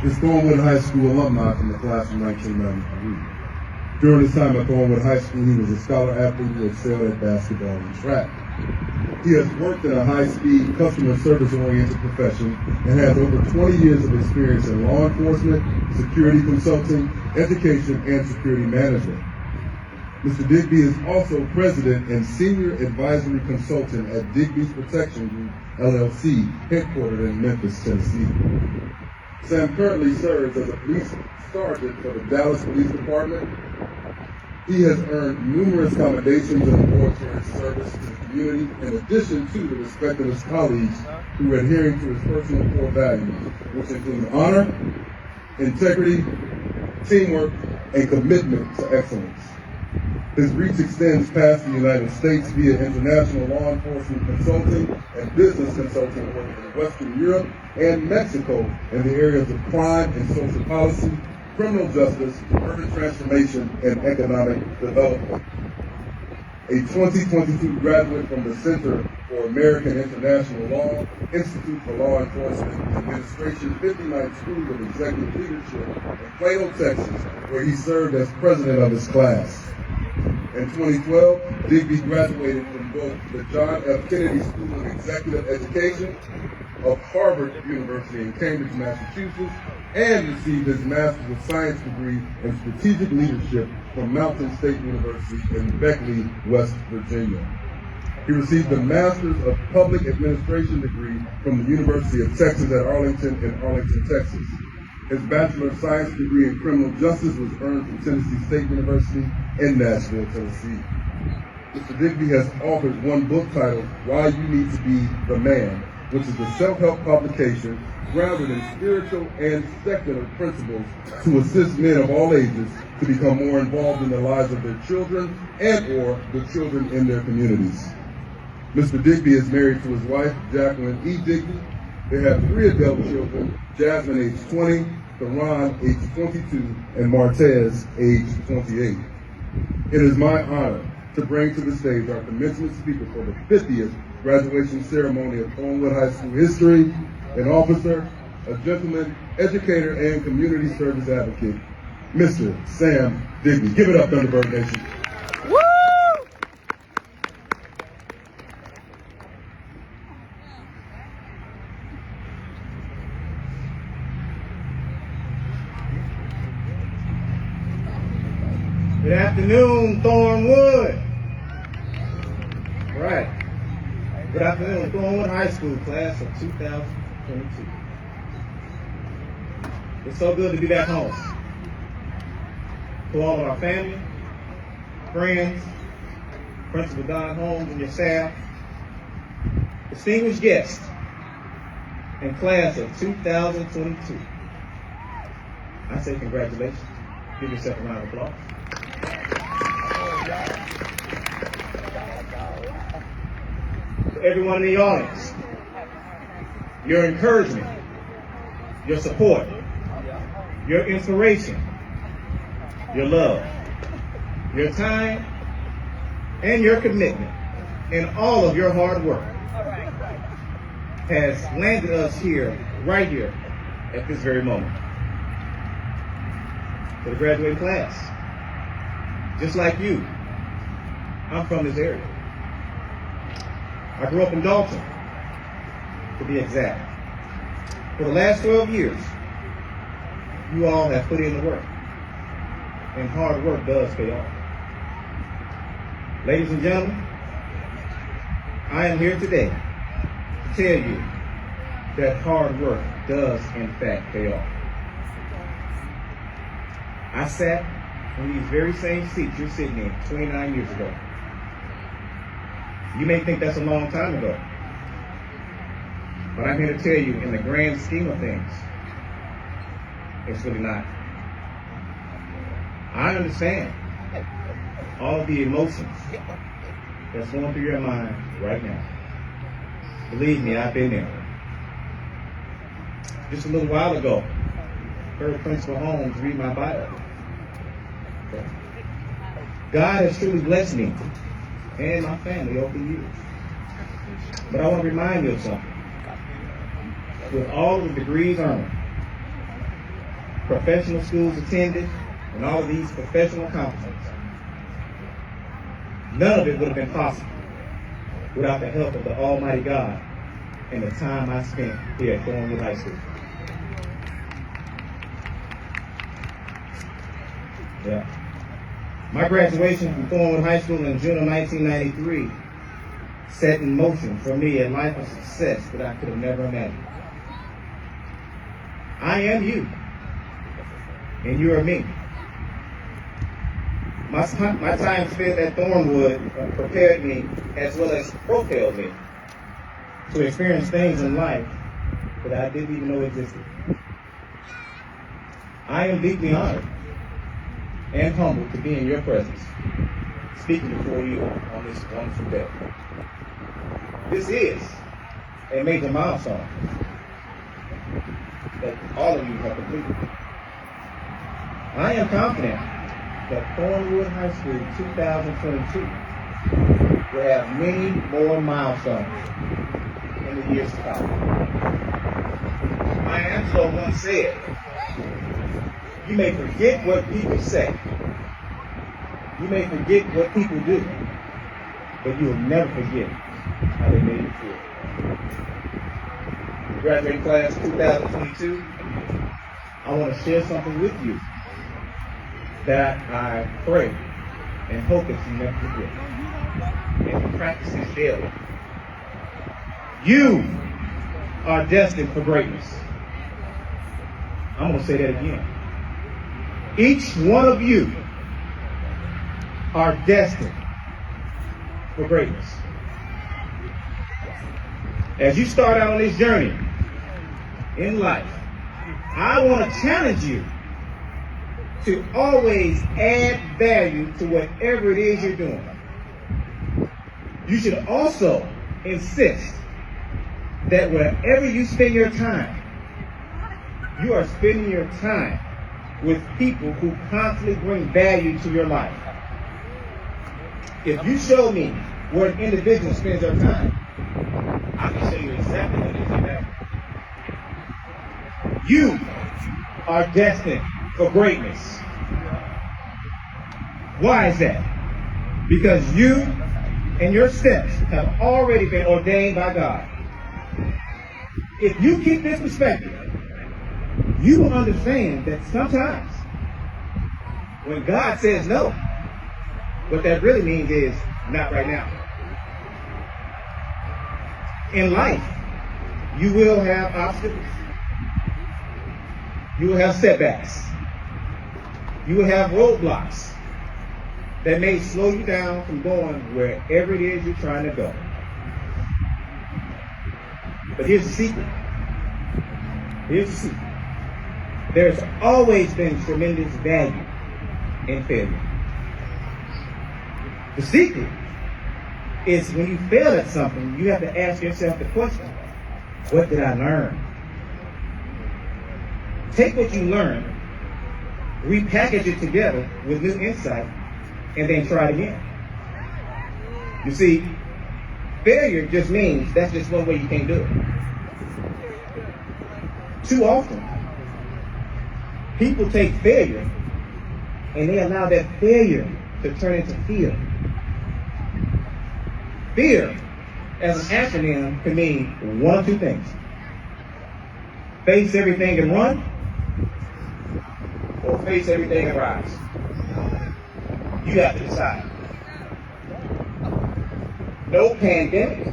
is Thornwood High School alumni from the class of 1993. During his time at Thornwood High School, he was a scholar athlete who excelled at basketball and track. He has worked in a high-speed, customer service-oriented profession and has over 20 years of experience in law enforcement, security consulting, education, and security management. Mr. Digby is also president and senior advisory consultant at DIGBY'S Protection Group, LLC, headquartered in Memphis, Tennessee. Sam currently serves as a police sergeant for the Dallas Police Department. He has earned numerous commendations and awards for his service to the community, in addition to the respect of his colleagues who are adhering to his personal core values, which include honor, integrity, teamwork, and commitment to excellence. His reach extends past the United States via international law enforcement consulting and business consulting work in Western Europe and Mexico in the areas of crime and social policy, criminal justice, urban transformation, and economic development. A 2022 graduate from the Center for American International Law, Institute for Law Enforcement Administration, 59th School of Executive Leadership in Plano, Texas, where he served as president of his class. In 2012, Digby graduated from both the John F. Kennedy School of Executive Education of Harvard University in Cambridge, Massachusetts, and received his Master's of Science degree in Strategic Leadership from Mountain State University in Beckley, West Virginia. He received a Master's of Public Administration degree from the University of Texas at Arlington in Arlington, Texas. His Bachelor of Science degree in Criminal Justice was earned from Tennessee State University in Nashville, Tennessee. Mr. Digby has authored one book titled Why You Need to Be the Man, which is a self-help publication grounded in spiritual and secular principles to assist men of all ages to become more involved in the lives of their children and or the children in their communities. Mr. Digby is married to his wife, Jacqueline E. Digby. They have 3 adult children, Jasmine, age 20, Theron, age 22, and Martez, age 28. It is my honor to bring to the stage our commencement speaker for the 50th graduation ceremony of Thornwood High School history, an officer, a gentleman, educator, and community service advocate, Mr. Sam Digby. Give it up, Thunderbird Nation. Woo! Good afternoon, Thornwood. All right. Good afternoon, Thornwood High School, class of 2022. It's so good to be back home. To all of our family, friends, Principal Don Holmes and your staff, distinguished guests, and class of 2022. I say congratulations. Give yourself a round of applause. To everyone in the audience, your encouragement, your support, your inspiration, your love, your time, and your commitment, and all of your hard work has landed us here, right here, at this very moment. To the graduating class, just like you, I'm from this area. I grew up in Dalton, to be exact. For the last 12 years, you all have put in the work, and hard work does pay off. Ladies and gentlemen, I am here today to tell you that hard work does in fact pay off. I sat in these very same seats you're sitting in 29 years ago. You may think that's a long time ago, but I'm here to tell you, in the grand scheme of things, it's really not. I understand all of the emotions that's going through your mind right now. Believe me, I've been there. Just a little while ago, heard Principal Holmes read my bio. God has truly blessed me and my family over the years. But I want to remind you of something. With all of the degrees earned, professional schools attended, and all of these professional accomplishments, none of it would have been possible without the help of the Almighty God and the time I spent here at Thornwood High School. Yeah. My graduation from Thornwood High School in June of 1993 set in motion for me a life of success that I could have never imagined. I am you, and you are me. My time spent at Thornwood prepared me as well as propelled me to experience things in life that I didn't even know existed. I am deeply honored and humbled to be in your presence, speaking before you on this wonderful day. This is a major milestone that all of you have completed. I am confident that Thornwood High School 2022 will have many more milestones in the years to come. Maya Angelou once said, "You may forget what people say, you may forget what people do, but you will never forget how they made you feel." Graduating class 2022, I want to share something with you that I pray and hope that you never forget, and you practice it daily. You are destined for greatness. I'm going to say that again. Each one of you are destined for greatness. As you start out on this journey in life, I want to challenge you to always add value to whatever it is you're doing. You should also insist that wherever you spend your time, you are spending your time with people who constantly bring value to your life. If you show me where an individual spends their time, I can show you exactly what it is they value. You are destined for greatness. Why is that? Because you and your steps have already been ordained by God. If you keep this perspective, you will understand that sometimes when God says no, what that really means is not right now. In life, you will have obstacles. You will have setbacks. You will have roadblocks that may slow you down from going wherever it is you're trying to go. But here's the secret. Here's the secret. There's always been tremendous value in failure. The secret is when you fail at something, you have to ask yourself the question, what did I learn? Take what you learned, repackage it together with new insight, and then try it again. You see, failure just means that's just one way you can't do it. Too often, people take failure and they allow that failure to turn into fear. Fear, as an acronym, can mean one of two things. Face everything and run, or face everything and rise. You have to decide. No pandemic,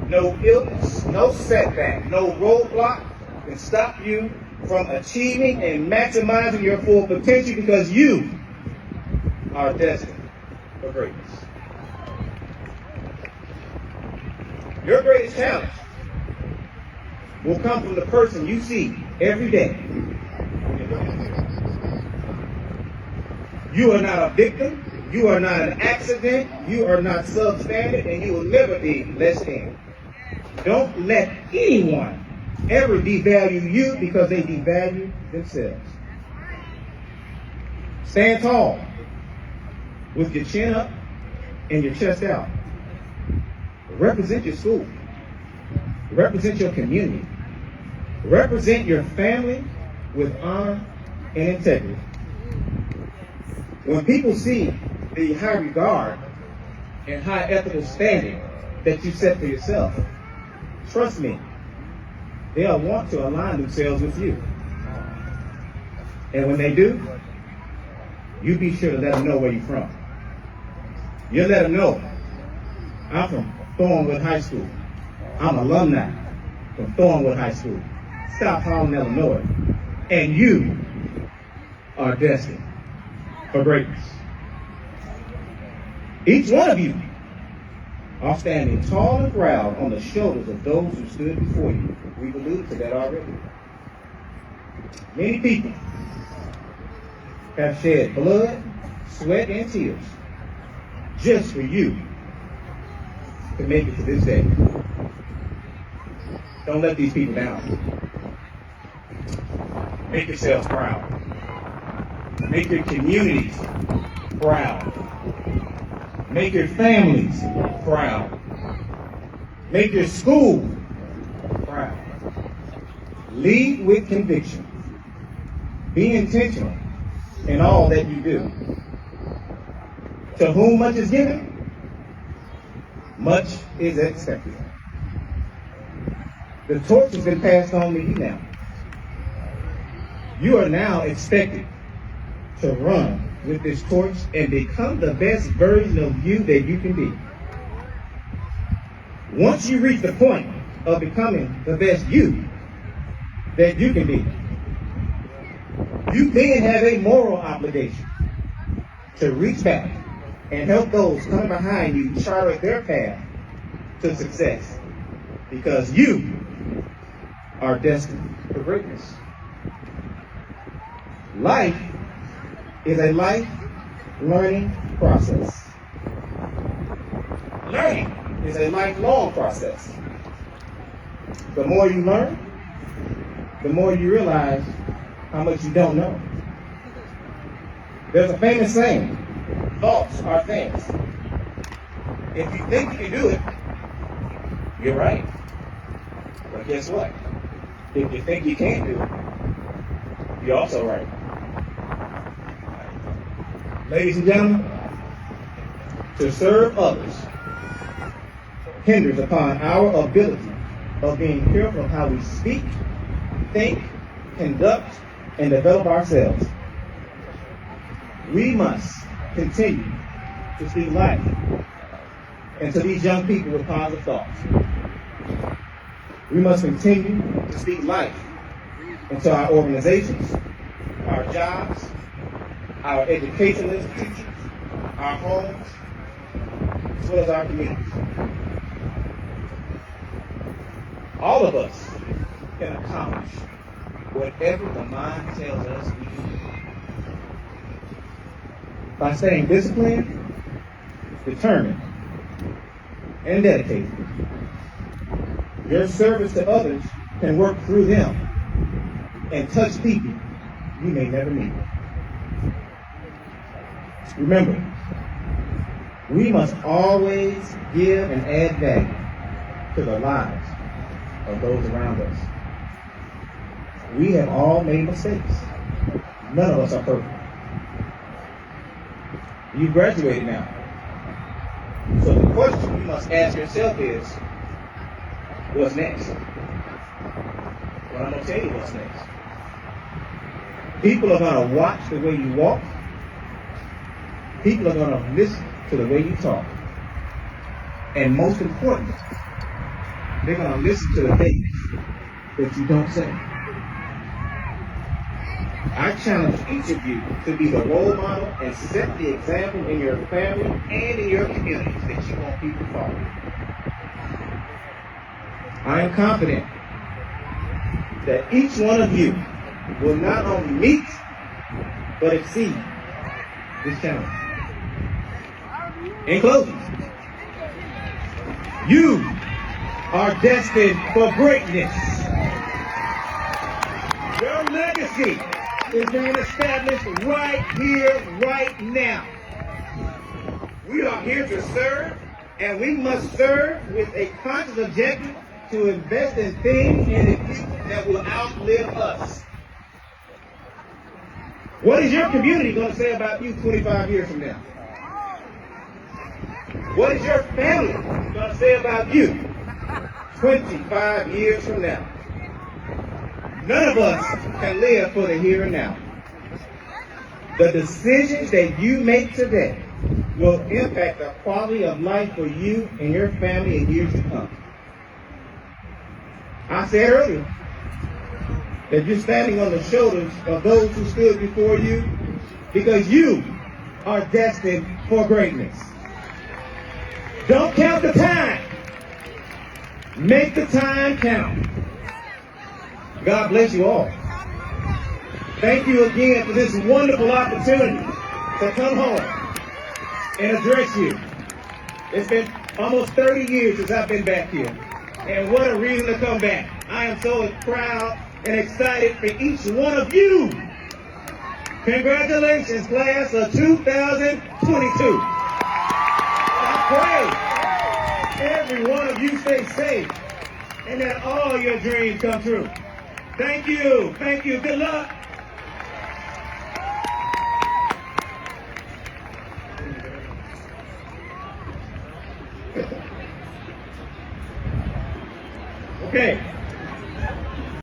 no illness, no setback, no roadblock can stop you from achieving and maximizing your full potential, because you are destined for greatness. Your greatest challenge will come from the person you see every day. You are not a victim. You are not an accident. You are not substandard, and you will never be less than. Don't let anyone ever devalue you because they devalue themselves. Stand tall with your chin up and your chest out. Represent your school. Represent your community. Represent your family with honor and integrity. When people see the high regard and high ethical standing that you set for yourself, trust me, they'll want to align themselves with you. And when they do, you be sure to let them know where you're from. You let them know, I'm from Thornwood High School. I'm alumni from Thornwood High School, South Holland, Illinois. And you are destined for greatness. Each one of you are standing tall and proud on the shoulders of those who stood before you. We've alluded to that already. Many people have shed blood, sweat, and tears just for you to make it to this day. Don't let these people down. Make yourselves proud. Make your communities proud. Make your families proud. Make your school proud. Lead with conviction. Be intentional in all that you do. To whom much is given, much is expected. The torch has been passed on to you now. You are now expected to run with this torch and become the best version of you that you can be. Once you reach the point of becoming the best you that you can be, you then have a moral obligation to reach back and help those coming behind you chart their path to success, because you are destined for greatness. Life is a life learning process. Learning is a lifelong process. The more you learn, the more you realize how much you don't know. There's a famous saying, thoughts are things. If you think you can do it, you're right. But guess what? If you think you can't do it, you're also right. Ladies and gentlemen, to serve others hinders upon our ability of being careful of how we speak, think, conduct, and develop ourselves. We must continue to speak life into these young people with positive thoughts. We must continue to speak life into our organizations, our jobs, our educational institutions, our homes, as well as our communities. All of us can accomplish whatever the mind tells us we can do. By staying disciplined, determined, and dedicated, your service to others can work through them and touch people you may never meet. Remember, we must always give and add value to the lives of those around us. We have all made mistakes. None of us are perfect. You graduated now. So the question you must ask yourself is, what's next? Well, I'm going to tell you what's next. People are going to watch the way you walk. People are going to listen to the way you talk. And most importantly, they're going to listen to the things that you don't say. I challenge each of you to be the role model and set the example in your family and in your communities that you want people to follow. I am confident that each one of you will not only meet, but exceed this challenge. In closing, you are destined for greatness. Your legacy is being established right here, right now. We are here to serve, and we must serve with a conscious objective to invest in things and in people that will outlive us. What is your community going to say about you 25 years from now? What is your family going to say about you 25 years from now? None of us can live for the here and now. The decisions that you make today will impact the quality of life for you and your family in years to come. I said earlier that you're standing on the shoulders of those who stood before you because you are destined for greatness. Don't count the time. Make the time count. God bless you all. Thank you again for this wonderful opportunity to come home and address you. It's been almost 30 years since I've been back here. And what a reason to come back. I am so proud and excited for each one of you. Congratulations, class of 2022. I pray every one of you stay safe and that all your dreams come true. Thank you. Thank you. Good luck. Okay.